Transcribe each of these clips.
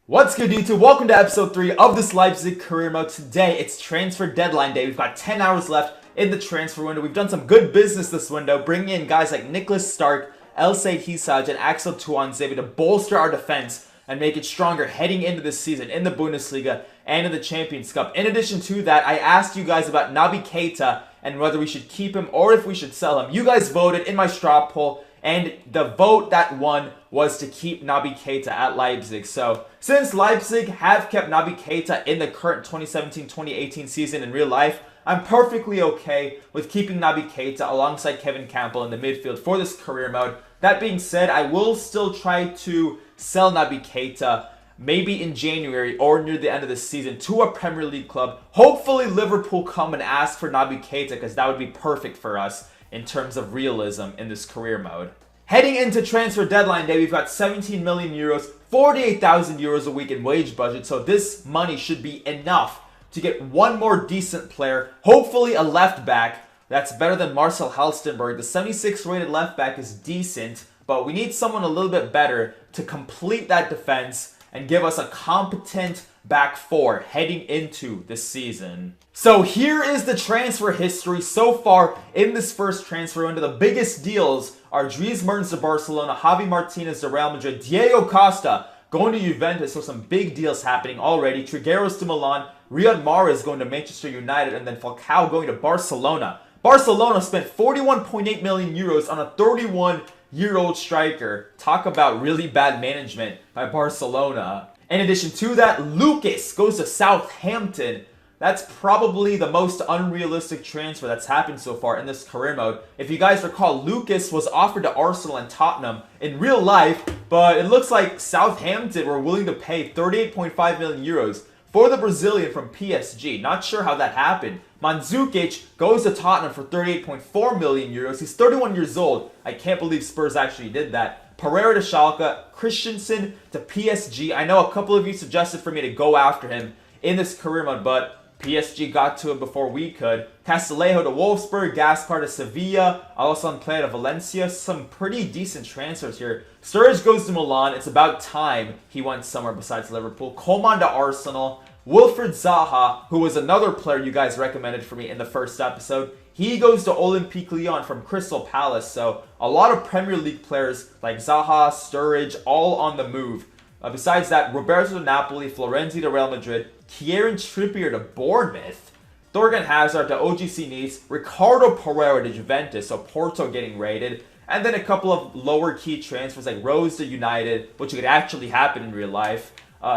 What's good, YouTube? Welcome to episode 3 of this Leipzig career mode. Today, it's transfer deadline day. We've got 10 hours left in the transfer window. We've done some good business this window, bringing in guys like Nicholas Stark, Elsay Hisaj, and Axel Tuanzebe to bolster our defense and make it stronger heading into this season in the Bundesliga and in the Champions Cup. In addition to that, I asked you guys about Naby Keita and whether we should keep him or if we should sell him. You guys voted in my straw poll, and the vote that won was to keep Naby Keita at Leipzig. So, since Leipzig have kept Naby Keita in the current 2017-2018 season in real life, I'm perfectly okay with keeping Naby Keita alongside Kevin Campbell in the midfield for this career mode. That being said, I will still try to sell Naby Keita maybe in January or near the end of the season to a Premier League club. Hopefully Liverpool come and ask for Naby Keita, because that would be perfect for us in terms of realism in this career mode. Heading into transfer deadline day, we've got 17 million euros, 48,000 euros a week in wage budget, so this money should be enough to get one more decent player, hopefully a left back. That's better than Marcel Halstenberg. The 76 rated left back is decent, but we need someone a little bit better to complete that defense and give us a competent back four heading into this season. So here is the transfer history so far in this first transfer window. The biggest deals are Dries Mertens to Barcelona, Javi Martinez to Real Madrid, Diego Costa going to Juventus, so some big deals happening already. Trigueros to Milan, Riyad Mahrez going to Manchester United, and then Falcao going to Barcelona. Barcelona spent 41.8 million euros on a 31-year-old striker. Talk about really bad management by Barcelona. In addition to that, Lucas goes to Southampton. That's probably the most unrealistic transfer that's happened so far in this career mode. If you guys recall, Lucas was offered to Arsenal and Tottenham in real life, but it looks like Southampton were willing to pay 38.5 million euros for the Brazilian from PSG. Not sure how that happened. Mandzukic goes to Tottenham for 38.4 million euros. He's 31 years old. I can't believe Spurs actually did that. Pereira to Schalke, Christensen to PSG. I know a couple of you suggested for me to go after him in this career mode, but PSG got to him before we could. Castillejo to Wolfsburg, Gaspar to Sevilla, Alassane Plea to Valencia. Some pretty decent transfers here. Sturridge goes to Milan. It's about time he went somewhere besides Liverpool. Coman to Arsenal. Wilfried Zaha, who was another player you guys recommended for me in the first episode, he goes to Olympique Lyon from Crystal Palace. So a lot of Premier League players like Zaha, Sturridge, all on the move. Besides that, Roberto to Napoli, Florenzi to Real Madrid, Kieran Trippier to Bournemouth, Thorgan Hazard to OGC Nice, Ricardo Pereira to Juventus, so Porto getting raided, and then a couple of lower key transfers like Rose to United, which could actually happen in real life,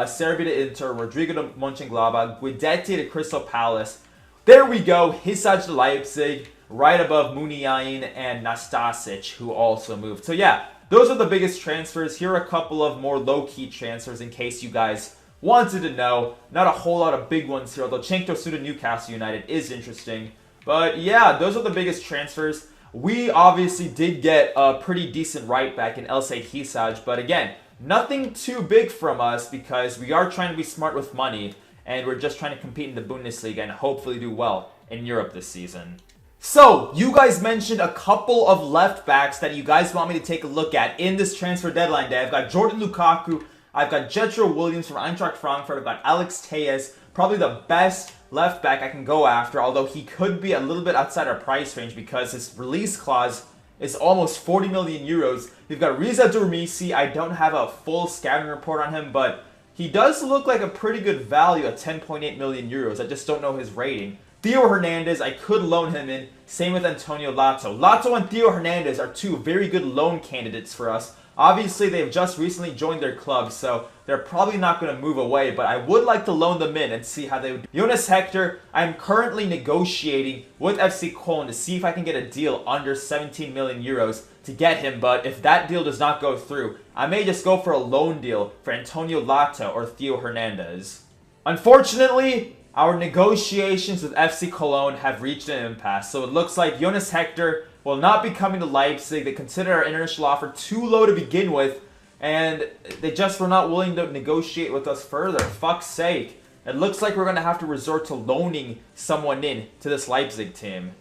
Servi to Inter, Rodrigo to Mönchengladbach, Guidetti to Crystal Palace. There we go, Hisaj to Leipzig, right above Muniain and Nastasic, who also moved. So yeah, those are the biggest transfers. Here are a couple of more low-key transfers in case you guys wanted to know. Not a whole lot of big ones here, although Cenk Tosun to Newcastle United is interesting. But yeah, those are the biggest transfers. We obviously did get a pretty decent right back in Elsay Hisaj, but again, nothing too big from us because we are trying to be smart with money and we're just trying to compete in the Bundesliga and hopefully do well in Europe this season. So, you guys mentioned a couple of left backs that you guys want me to take a look at in this transfer deadline day. I've got Jordan Lukaku, I've got Jetro Williams from Eintracht Frankfurt, I've got Alex Tejas, probably the best left back I can go after, although he could be a little bit outside our price range because his release clause is almost 40 million euros. We've got Riza Durmisi. I don't have a full scouting report on him, but he does look like a pretty good value at 10.8 million euros. I just don't know his rating. Theo Hernandez, I could loan him in. Same with Antonio Lato. Lato and Theo Hernandez are two very good loan candidates for us. Obviously, they've just recently joined their club, so they're probably not going to move away, but I would like to loan them in and see how they would do. Jonas Hector, I'm currently negotiating with FC Cologne to see if I can get a deal under 17 million euros to get him, but if that deal does not go through, I may just go for a loan deal for Antonio Lato or Theo Hernandez. Unfortunately, our negotiations with FC Cologne have reached an impasse, so it looks like Jonas Hector will not be coming to Leipzig. They consider our initial offer too low to begin with, and they just were not willing to negotiate with us further. Fuck's sake. It looks like we're going to have to resort to loaning someone in to this Leipzig team.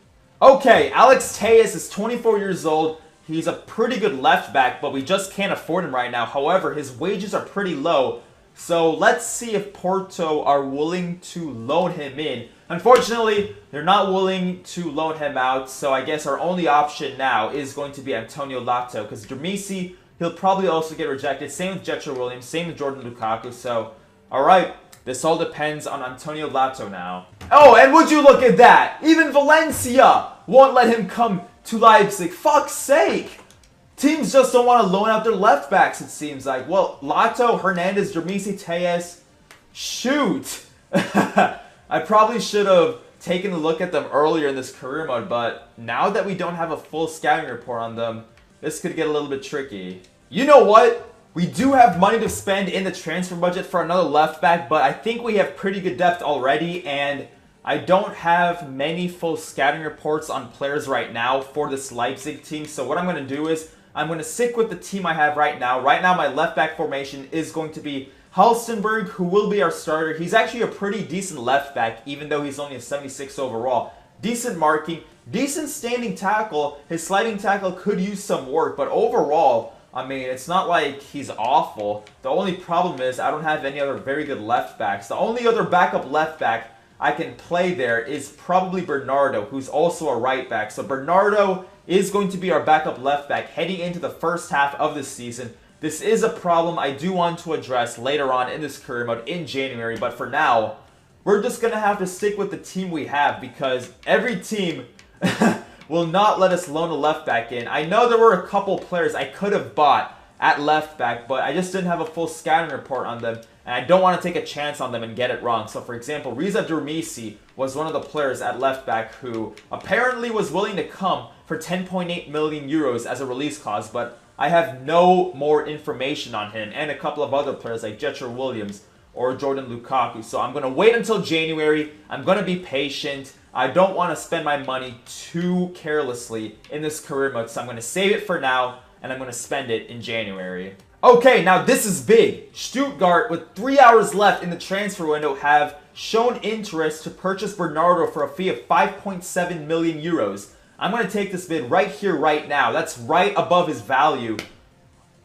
Okay, Alex Tejas is 24 years old. He's a pretty good left back, but we just can't afford him right now. However, his wages are pretty low. So let's see if Porto are willing to loan him in. Unfortunately, they're not willing to loan him out, so I guess our only option now is going to be Antonio Lato, because Dermisi, he'll probably also get rejected. Same with Jetro Williams, same with Jordan Lukaku. So, alright, this all depends on Antonio Lato now. Oh, and would you look at that? Even Valencia won't let him come to Leipzig. Fuck's sake! Teams just don't want to loan out their left backs, it seems like. Well, Lato, Hernandez, Dermisi, Tejas. Shoot! I probably should have taken a look at them earlier in this career mode, but now that we don't have a full scouting report on them, this could get a little bit tricky. You know what? We do have money to spend in the transfer budget for another left back, but I think we have pretty good depth already, and I don't have many full scouting reports on players right now for this Leipzig team, so what I'm going to do is I'm going to stick with the team I have right now. Right now, my left back formation is going to be Halstenberg, who will be our starter. He's actually a pretty decent left back, even though he's only a 76 overall. Decent marking, decent standing tackle. His sliding tackle could use some work, but overall, I mean, it's not like he's awful. The only problem is I don't have any other very good left backs. The only other backup left back I can play there is probably Bernardo, who's also a right back. So Bernardo is going to be our backup left back heading into the first half of the season. This is a problem I do want to address later on in this career mode in January, but for now, we're just going to have to stick with the team we have because every team will not let us loan a left back in. I know there were a couple players I could have bought at left back, but I just didn't have a full scouting report on them, and I don't want to take a chance on them and get it wrong. So for example, Riza Dermisi was one of the players at left back who apparently was willing to come for 10.8 million euros as a release clause, but I have no more information on him and a couple of other players like Jetro Williams or Jordan Lukaku. So I'm going to wait until January. I'm going to be patient. I don't want to spend my money too carelessly in this career mode, so I'm going to save it for now, and I'm going to spend it in January. Okay, now this is big. Stuttgart, with 3 hours left in the transfer window, have shown interest to purchase Bernardo for a fee of 5.7 million euros. I'm going to take this bid right here, right now. That's right above his value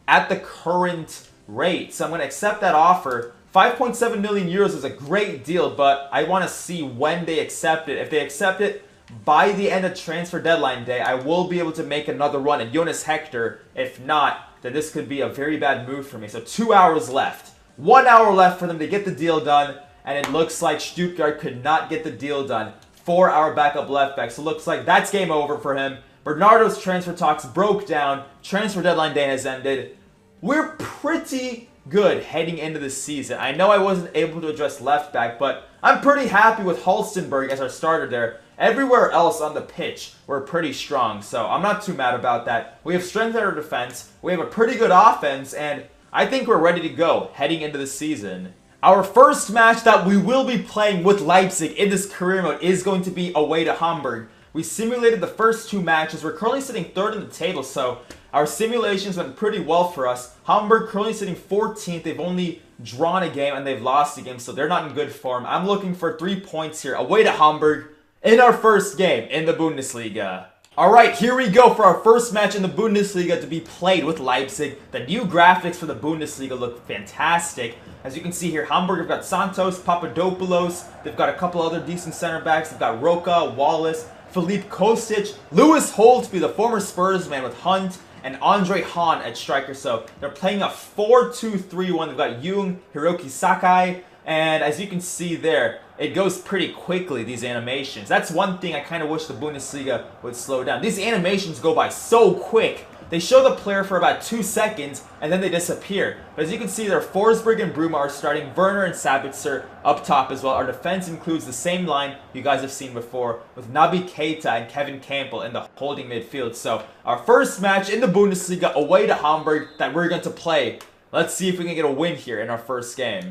at the current rate. So I'm going to accept that offer. 5.7 million euros is a great deal, but I want to see when they accept it. If they accept it by the end of transfer deadline day, I will be able to make another run at Jonas Hector. If not, then this could be a very bad move for me. So 2 hours left. 1 hour left for them to get the deal done, and it looks like Stuttgart could not get the deal done for our backup left back. So it looks like that's game over for him. Bernardo's transfer talks broke down. Transfer deadline day has ended. We're pretty good heading into the season. I know I wasn't able to address left back, but I'm pretty happy with Halstenberg as our starter there. Everywhere else on the pitch, we're pretty strong, so I'm not too mad about that. We have strength in our defense, we have a pretty good offense, and I think we're ready to go heading into the season. Our first match that we will be playing with Leipzig in this career mode is going to be away to Hamburg. We simulated the first two matches. We're currently sitting third in the table, so our simulations went pretty well for us. Hamburg currently sitting 14th. They've only drawn a game and they've lost a game, so they're not in good form. I'm looking for 3 points here away to Hamburg in our first game in the Bundesliga. Alright, here we go for our first match in the Bundesliga to be played with Leipzig. The new graphics for the Bundesliga look fantastic. As you can see here, Hamburg have got Santos, Papadopoulos. They've got a couple other decent center backs. They've got Roca, Wallace, Philippe Kostic, Lewis Holtby, the former Spurs man, with Hunt, and Andre Hahn at striker. So they're playing a 4-2-3-1. They've got Jung, Hiroki Sakai, and as you can see there, it goes pretty quickly, these animations. That's one thing I kind of wish the Bundesliga would slow down. These animations go by so quick. They show the player for about 2 seconds, and then they disappear. But as you can see there, Forsberg and Bruma are starting, Werner and Sabitzer up top as well. Our defense includes the same line you guys have seen before, with Naby Keita and Kevin Campbell in the holding midfield. So our first match in the Bundesliga away to Hamburg that we're going to play. Let's see if we can get a win here in our first game.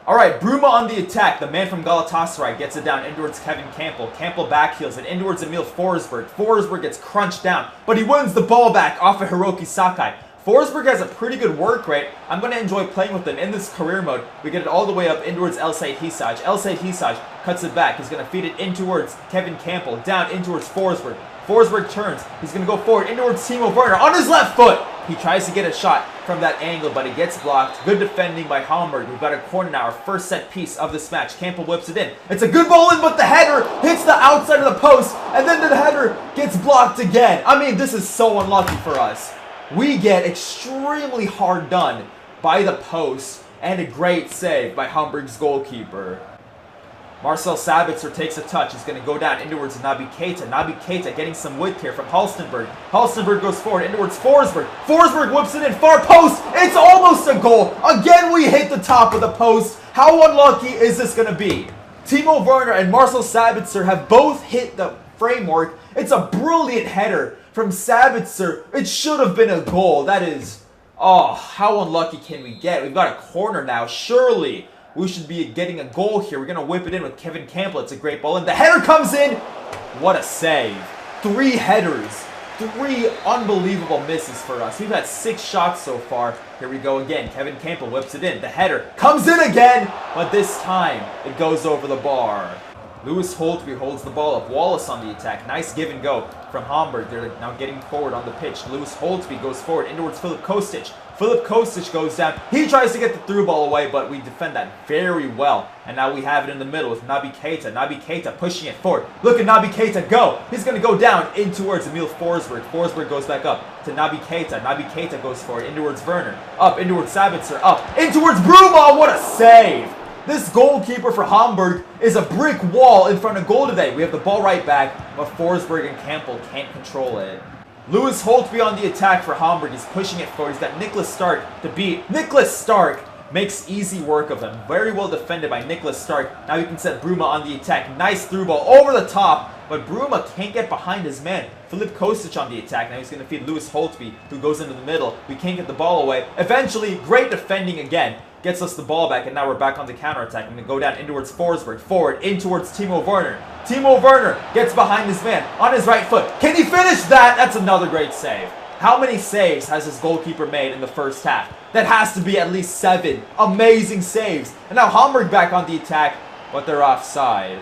Alright, Bruma on the attack. The man from Galatasaray gets it down in towards Kevin Campbell. Campbell backheels it in towards Emil Forsberg. Forsberg gets crunched down, but he wins the ball back off of Hiroki Sakai. Forsberg has a pretty good work rate. I'm going to enjoy playing with him in this career mode. We get it all the way up in towards El Said Hisaj. El Said Hisaj cuts it back. He's going to feed it in towards Kevin Campbell. Down in towards Forsberg. Forsberg turns. He's going to go forward in towards Timo Werner on his left foot. He tries to get a shot from that angle, but it gets blocked. Good defending by Hamburg. We've got a corner now, our first set piece of this match. Campbell whips it in. It's a good ball in, but the header hits the outside of the post, and then the header gets blocked again. I mean, this is so unlucky for us. We get extremely hard done by the post, and a great save by Hamburg's goalkeeper. Marcel Sabitzer takes a touch. He's going to go down in towards Naby Keita. Naby Keita getting some width here from Halstenberg. Halstenberg goes forward in towards Forsberg. Forsberg whips it in. Far post. It's almost a goal. Again, we hit the top of the post. How unlucky is this going to be? Timo Werner and Marcel Sabitzer have both hit the framework. It's a brilliant header from Sabitzer. It should have been a goal. That is, oh, how unlucky can we get? We've got a corner now. Surely we should be getting a goal here. We're going to whip it in with Kevin Campbell. It's a great ball. And the header comes in. What a save. 3 headers. 3 unbelievable misses for us. We've had 6 shots so far. Here we go again. Kevin Campbell whips it in. The header comes in again. But this time, it goes over the bar. Lewis Holtby holds the ball up. Wallace on the attack. Nice give and go from Hamburg. They're now getting forward on the pitch. Lewis Holtby goes forward in towards Filip Kostic. Filip Kostic goes down. He tries to get the through ball away, but we defend that very well. And now we have it in the middle with Naby Keita. Naby Keita pushing it forward. Look at Naby Keita go. He's going to go down in towards Emil Forsberg. Forsberg goes back up to Naby Keita. Naby Keita goes forward in towards Werner. Up in towards Sabitzer. Up in towards Bruma. What a save. This goalkeeper for Hamburg is a brick wall in front of goal today. We have the ball right back, but Forsberg and Campbell can't control it. Lewis Holtby on the attack for Hamburg. He's pushing it forward. He's got Niklas Stark to beat. Niklas Stark makes easy work of him. Very well defended by Niklas Stark. Now you can set Bruma on the attack. Nice through ball over the top, but Bruma can't get behind his man. Filip Kostic on the attack. Now he's going to feed Lewis Holtby, who goes into the middle. We can't get the ball away. Eventually, great defending again. Gets us the ball back, and now we're back on the counterattack. I'm going to go down in towards Forsberg. Forward, in towards Timo Werner. Timo Werner gets behind his man on his right foot. Can he finish that? That's another great save. How many saves has his goalkeeper made in the first half? That has to be at least 7. Amazing saves. And now Hamburg back on the attack, but they're offside.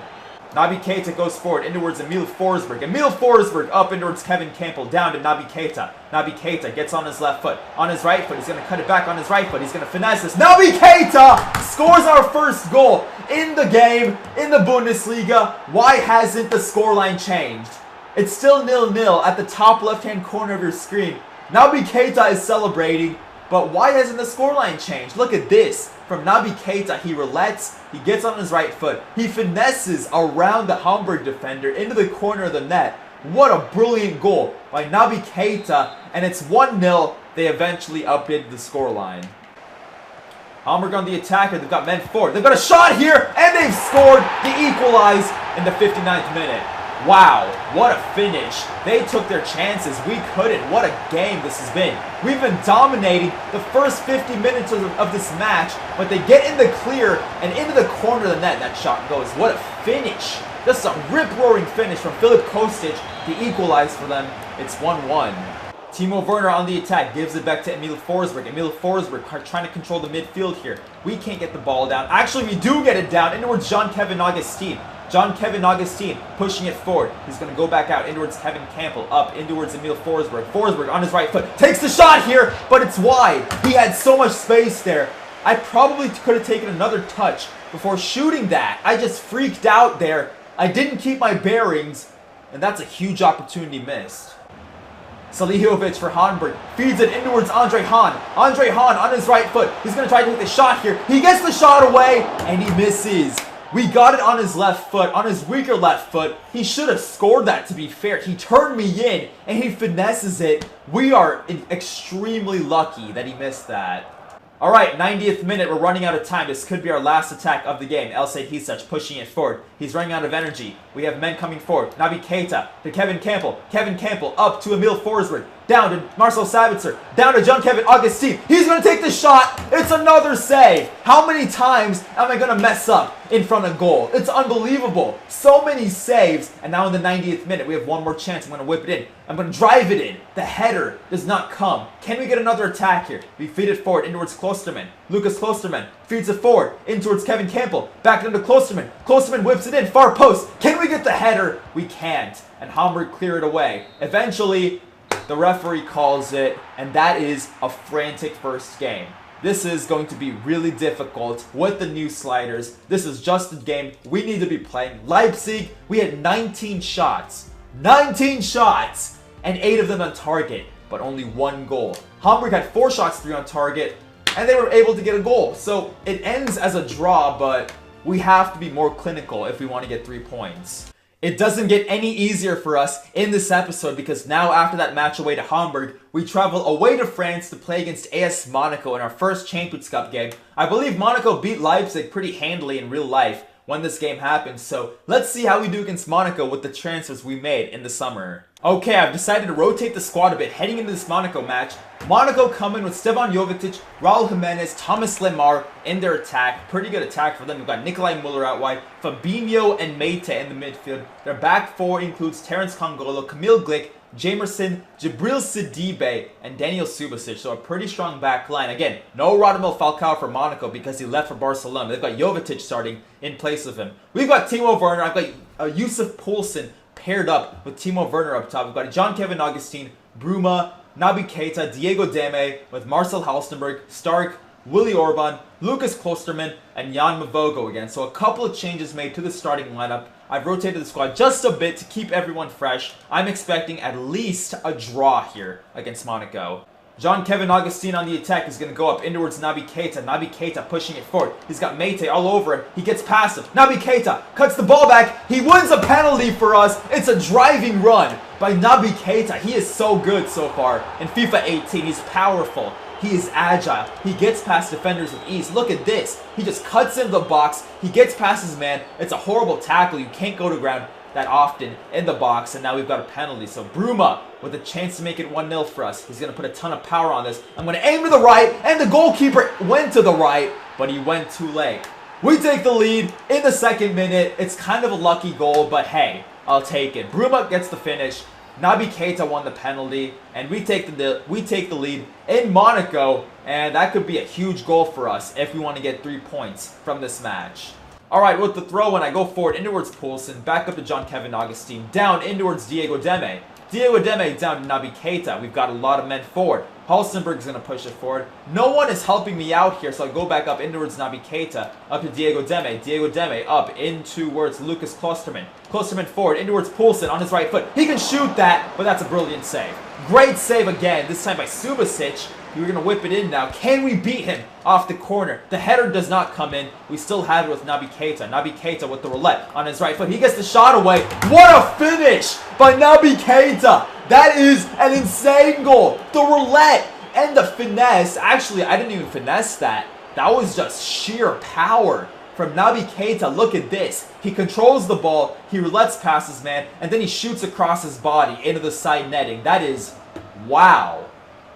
Naby Keita goes forward in towards Emil Forsberg. Emil Forsberg up in towards Kevin Campbell. Down to Naby Keita. Naby Keita gets on his left foot. On his right foot. He's going to cut it back on his right foot. He's going to finesse this. Naby Keita scores our first goal in the game, in the Bundesliga. Why hasn't the scoreline changed? It's still 0-0 at the top left-hand corner of your screen. Naby Keita is celebrating, but why hasn't the scoreline changed? Look at this. From Naby Keita, he relaxes, he gets on his right foot, he finesses around the Hamburg defender into the corner of the net. What a brilliant goal by Naby Keita, and it's 1-0. They eventually updated the scoreline. Hamburg on the attack, they've got men forward. They've got a shot here, and they've scored the equalize in the 59th minute. Wow, what a finish. They took their chances. We couldn't. What a game this has been. We've been dominating the first 50 minutes of this match, but they get in the clear and into the corner of the net. That shot goes. What a finish. Just a rip-roaring finish from Filip Kostic to equalize for them. It's 1-1. Timo Werner on the attack gives it back to Emil Forsberg. Emil Forsberg trying to control the midfield here. We can't get the ball down. Actually, we do get it down in towards Jean-Kevin Augustin. Jean-Kevin Augustin pushing it forward. He's going to go back out in towards Kevin Campbell. Up in towards Emil Forsberg. Forsberg on his right foot. Takes the shot here, but it's wide. He had so much space there. I probably could have taken another touch before shooting that. I just freaked out there. I didn't keep my bearings, and that's a huge opportunity missed. Salihovic for Hamburg feeds it in towards Andre Hahn. Andre Hahn on his right foot. He's going to try to take the shot here. He gets the shot away, and he misses. We got it on his left foot, on his weaker left foot. He should have scored that, to be fair. He turned me in, and he finesses it. We are extremely lucky that he missed that. All right, 90th minute. We're running out of time. This could be our last attack of the game. Elsay Hisac pushing it forward. He's running out of energy. We have men coming forward. Naby Keita to Kevin Campbell. Kevin Campbell up to Emil Forsberg. Down to Marcel Sabitzer. Down to Jean-Kevin Augustin. He's going to take the shot. It's another save. How many times am I going to mess up in front of goal? It's unbelievable. So many saves. And now in the 90th minute, we have one more chance. I'm going to whip it in. I'm going to drive it in. The header does not come. Can we get another attack here? We feed it forward in towards Klosterman. Lucas Klosterman feeds it forward in towards Kevin Campbell. Back into Klosterman. Klosterman whips it in. Far post. Can we get the header? We can't. And Hamburg clear it away. Eventually, the referee calls it, and that is a frantic first game. This is going to be really difficult with the new sliders. This is just a game we need to be playing. Leipzig, we had 19 shots. 19 shots! And 8 of them on target, but only 1 goal. Hamburg had 4 shots, 3 on target, and they were able to get a goal. So it ends as a draw, but we have to be more clinical if we want to get 3 points. It doesn't get any easier for us in this episode because now after that match away to Hamburg, we travel away to France to play against AS Monaco in our first Champions Cup game. I believe Monaco beat Leipzig pretty handily in real life when this game happened, so let's see how we do against Monaco with the transfers we made in the summer. Okay, I've decided to rotate the squad a bit heading into this Monaco match. Monaco come in with Stevan Jovetic, Raul Jimenez, Thomas Lemar in their attack. Pretty good attack for them. We've got Nikolai Muller out wide, Fabinho and Meite in the midfield. Their back four includes Terence Kongolo, Camille Glick, Jamerson, Jibril Sidibe, and Daniel Subasic. So a pretty strong back line. Again, no Radamel Falcao for Monaco because he left for Barcelona. They've got Jovetic starting in place of him. We've got Timo Werner. I've got Yusuf Poulsen paired up with Timo Werner up top. We've got John-Kevin Augustine, Bruma, Naby Keita, Diego Deme with Marcel Halstenberg, Stark, Willy Orban, Lucas Klosterman, and Jan Mavogo again. So a couple of changes made to the starting lineup. I've rotated the squad just a bit to keep everyone fresh. I'm expecting at least a draw here against Monaco. John-Kevin Augustine on the attack is going to go up in towards Naby Keita. Naby Keita pushing it forward. He's got Meite all over him. He gets past him. Naby Keita cuts the ball back. He wins a penalty for us. It's a driving run by Naby Keita. He is so good so far in FIFA 18. He's powerful. He is agile. He gets past defenders with ease. Look at this. He just cuts into the box. He gets past his man. It's a horrible tackle. You can't go to ground that often in the box, and now we've got a penalty. So Bruma with a chance to make it 1-0 for us. He's going to put a ton of power on this. I'm going to aim to the right, and the goalkeeper went to the right, but he went too late. We take the lead in the second minute. It's kind of a lucky goal, but hey, I'll take it. Bruma gets the finish. Naby Keita won the penalty, and we take the lead in Monaco, and that could be a huge goal for us if we want to get 3 points from this match. Alright, with the throw in, I go forward in towards Poulsen, back up to John-Kevin Augustine, down in towards Diego Deme. Diego Deme down to Naby Keita. We've got a lot of men forward. Halstenberg's going to push it forward. No one is helping me out here, so I go back up in towards Naby Keita, up to Diego Deme. Diego Deme up in towards Lucas Klosterman. Klosterman forward in towards Poulsen on his right foot. He can shoot that, but that's a brilliant save. Great save again, this time by Subasic. We're going to whip it in now. Can we beat him off the corner? The header does not come in. We still have it with Naby Keita. Naby Keita with the roulette on his right foot. He gets the shot away. What a finish by Naby Keita. That is an insane goal. The roulette and the finesse. Actually, I didn't even finesse that. That was just sheer power from Naby Keita. Look at this. He controls the ball. He roulettes past his man. And then he shoots across his body into the side netting. That is wow.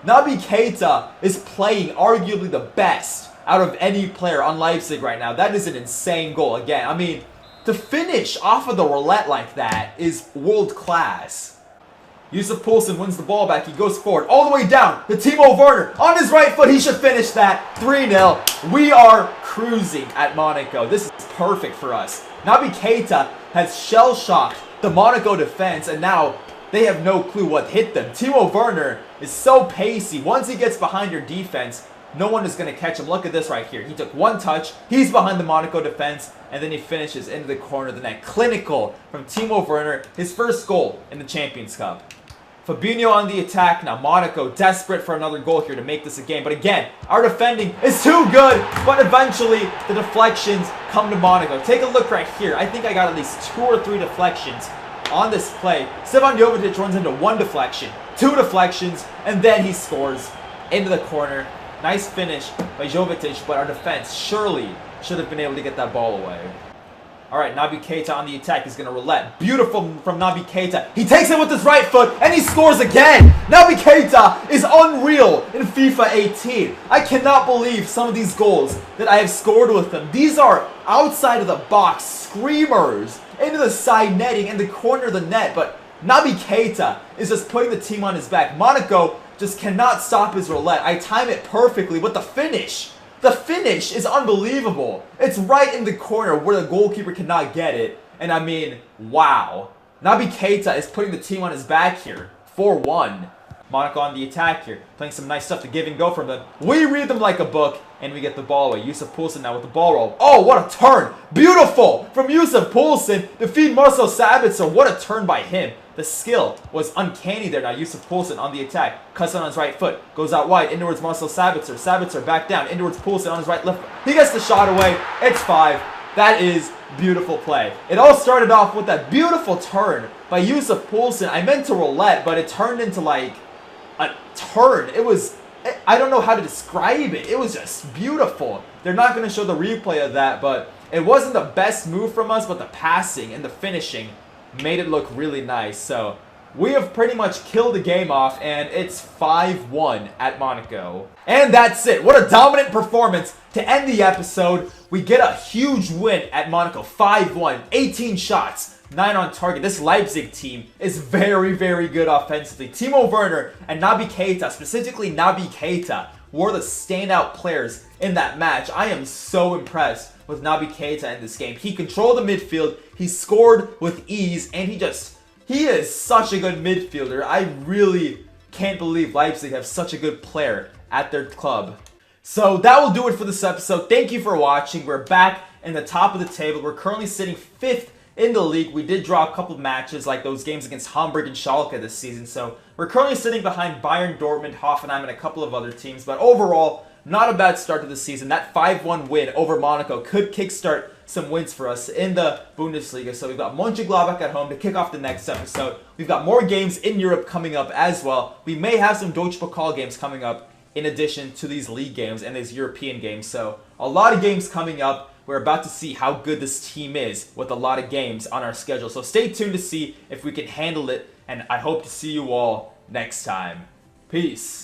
Naby Keita is playing arguably the best out of any player on Leipzig right now. That is an insane goal. Again, I mean, to finish off of the roulette like that is world class. Yusuf Poulsen wins the ball back. He goes forward all the way down to Timo Werner. On his right foot, he should finish that. 3-0. We are cruising at Monaco. This is perfect for us. Naby Keita has shell-shocked the Monaco defense, and now they have no clue what hit them. Timo Werner is so pacey. Once he gets behind your defense, no one is going to catch him. Look at this right here. He took one touch. He's behind the Monaco defense, and then he finishes into the corner of the net. Clinical from Timo Werner. His first goal in the Champions Cup. Fabinho on the attack. Now Monaco desperate for another goal here to make this a game. But again, our defending is too good. But eventually, the deflections come to Monaco. Take a look right here. I think I got at least 2 or 3 deflections on this play. Stevan Jovetic runs into 1 deflection, 2 deflections, and then he scores into the corner. Nice finish by Jovetic, but our defense surely should have been able to get that ball away. Alright, Naby Keita on the attack. He's going to roulette. Beautiful from Naby Keita. He takes it with his right foot, and he scores again. Naby Keita is unreal in FIFA 18. I cannot believe some of these goals that I have scored with him. These are outside of the box screamers into the side netting in the corner of the net, but Naby Keita is just putting the team on his back. Monaco just cannot stop his roulette. I time it perfectly with the finish. The finish is unbelievable. It's right in the corner where the goalkeeper cannot get it. And I mean, wow. Naby Keita is putting the team on his back here. 4-1. Monaco on the attack here, playing some nice stuff to give and go from them. We read them like a book, and we get the ball away. Yusuf Poulsen now with the ball roll. Oh, what a turn! Beautiful from Yusuf Poulsen to feed Marcel Sabitzer. What a turn by him. The skill was uncanny there. Now Yusuf Poulsen on the attack. Cuts on his right foot. Goes out wide. In towards Marcel Sabitzer. Sabitzer back down. In towards Poulsen on his right left. He gets the shot away. It's 5. That is beautiful play. It all started off with that beautiful turn by Yusuf Poulsen. I meant to roulette, but it turned into like a turn. It was, I don't know how to describe it. It was just beautiful. They're not going to show the replay of that, but it wasn't the best move from us, but the passing and the finishing made it look really nice. So we have pretty much killed the game off, and it's 5-1 at Monaco. And that's it. What a dominant performance to end the episode. We get a huge win at Monaco, 5-1, 18 shots, 9 on target. This Leipzig team is very, very good offensively. Timo Werner and Naby Keita, specifically Naby Keita, were the standout players in that match. I am so impressed with Naby Keita in this game. He controlled the midfield, he scored with ease, and he is such a good midfielder. I really can't believe Leipzig have such a good player at their club. So that will do it for this episode. Thank you for watching. We're back in the top of the table. We're currently sitting 5th in the league. We did draw a couple matches like those games against Hamburg and Schalke this season. So we're currently sitting behind Bayern, Dortmund, Hoffenheim, and a couple of other teams. But overall, not a bad start to the season. That 5-1 win over Monaco could kickstart some wins for us in the Bundesliga. So we've got Mönchengladbach at home to kick off the next episode. We've got more games in Europe coming up as well. We may have some Deutsche Pokal games coming up in addition to these league games and these European games. So a lot of games coming up. We're about to see how good this team is with a lot of games on our schedule. So stay tuned to see if we can handle it. And I hope to see you all next time. Peace.